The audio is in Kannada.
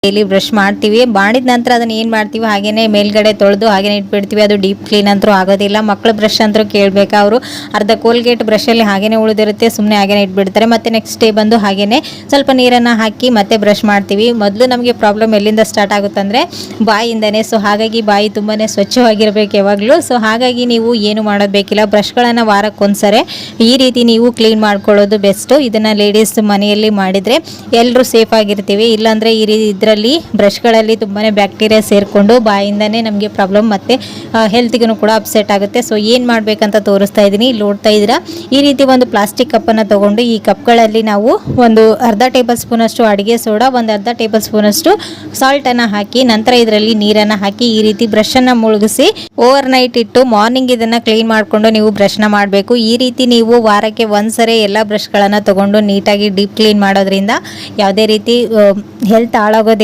ಡೈಲಿ ಬ್ರಷ್ ಮಾಡ್ತೀವಿ. ಮಾಡಿದ ನಂತರ ಅದನ್ನ ಏನು ಮಾಡ್ತೀವಿ, ಹಾಗೇನೆ ಮೇಲ್ಗಡೆ ತೊಳೆದು ಹಾಗೇನೆ ಇಟ್ಬಿಡ್ತೀವಿ. ಅದು ಡೀಪ್ ಕ್ಲೀನ್ ಅಂತೂ ಆಗೋದಿಲ್ಲ. ಮಕ್ಕಳ ಬ್ರಷ್ ಅಂತೂ ಕೇಳಬೇಕಾ, ಅವರು ಅರ್ಧ ಕೋಲ್ಗೇಟ್ ಬ್ರಷಲ್ಲಿ ಹಾಗೇನೆ ಉಳಿದಿರುತ್ತೆ, ಸುಮ್ಮನೆ ಹಾಗೇನೆ ಇಟ್ಬಿಡ್ತಾರೆ. ಮತ್ತೆ ನೆಕ್ಸ್ಟ್ ಡೇ ಬಂದು ಹಾಗೇನೆ ಸ್ವಲ್ಪ ನೀರನ್ನು ಹಾಕಿ ಮತ್ತೆ ಬ್ರಷ್ ಮಾಡ್ತೀವಿ. ಮೊದಲು ನಮಗೆ ಪ್ರಾಬ್ಲಮ್ ಎಲ್ಲಿಂದ ಸ್ಟಾರ್ಟ್ ಆಗುತ್ತಂದರೆ ಬಾಯಿಂದನೇ. ಸೊ ಹಾಗಾಗಿ ಬಾಯಿ ತುಂಬಾ ಸ್ವಚ್ಛವಾಗಿರಬೇಕು ಯಾವಾಗಲೂ. ಸೊ ಹಾಗಾಗಿ ನೀವು ಏನು ಮಾಡೋದು ಬೇಕಿಲ್ಲ, ಬ್ರಷ್ಗಳನ್ನು ವಾರಕ್ಕೊಂದ್ಸರಿ ಈ ರೀತಿ ನೀವು ಕ್ಲೀನ್ ಮಾಡ್ಕೊಳ್ಳೋದು ಬೆಸ್ಟು. ಇದನ್ನು ಲೇಡೀಸ್ ಮನೆಯಲ್ಲಿ ಮಾಡಿದರೆ ಎಲ್ಲರೂ ಸೇಫ್ ಆಗಿರ್ತೀವಿ. ಇಲ್ಲಾಂದರೆ ಈ ರೀತಿ ಇದರಲ್ಲಿ ಬ್ರಷ್ಗಳಲ್ಲಿ ತುಂಬಾ ಬ್ಯಾಕ್ಟೀರಿಯಾ ಸೇರಿಕೊಂಡು ಬಾಯಿಂದನೇ ನಮಗೆ ಪ್ರಾಬ್ಲಮ್ ಮತ್ತು ಹೆಲ್ತ್ಗೂ ಕೂಡ ಅಪ್ಸೆಟ್ ಆಗುತ್ತೆ. ಸೊ ಏನು ಮಾಡಬೇಕಂತ ತೋರಿಸ್ತಾ ಇದ್ದೀನಿ, ಇಲ್ಲಿ ನೋಡ್ತಾ ಇದ್ದೀರಾ. ಈ ರೀತಿ ಒಂದು ಪ್ಲಾಸ್ಟಿಕ್ ಕಪ್ಪನ್ನು ತೊಗೊಂಡು ಈ ಕಪ್ಗಳಲ್ಲಿ ನಾವು ಒಂದು ಅರ್ಧ ಟೇಬಲ್ ಸ್ಪೂನಷ್ಟು ಅಡುಗೆ ಸೋಡಾ, ಒಂದು ಅರ್ಧ ಟೇಬಲ್ ಸ್ಪೂನಷ್ಟು ಸಾಲ್ಟನ್ನು ಹಾಕಿ ನಂತರ ಇದರಲ್ಲಿ ನೀರನ್ನು ಹಾಕಿ ಈ ರೀತಿ ಬ್ರಷನ್ನು ಮುಳುಗಿಸಿ ಓವರ್ ನೈಟ್ ಇಟ್ಟು ಮಾರ್ನಿಂಗ್ ಇದನ್ನು ಕ್ಲೀನ್ ಮಾಡಿಕೊಂಡು ನೀವು ಬ್ರಷ್ನ ಮಾಡಬೇಕು. ಈ ರೀತಿ ನೀವು ವಾರಕ್ಕೆ ಒಂದ್ಸರಿ ಎಲ್ಲ ಬ್ರಷ್ಗಳನ್ನು ತೊಗೊಂಡು ನೀಟಾಗಿ ಡೀಪ್ ಕ್ಲೀನ್ ಮಾಡೋದ್ರಿಂದ ಯಾವುದೇ ರೀತಿ ಹೆಲ್ತ್ ಹಾಳಾಗೋದಿಲ್ಲ.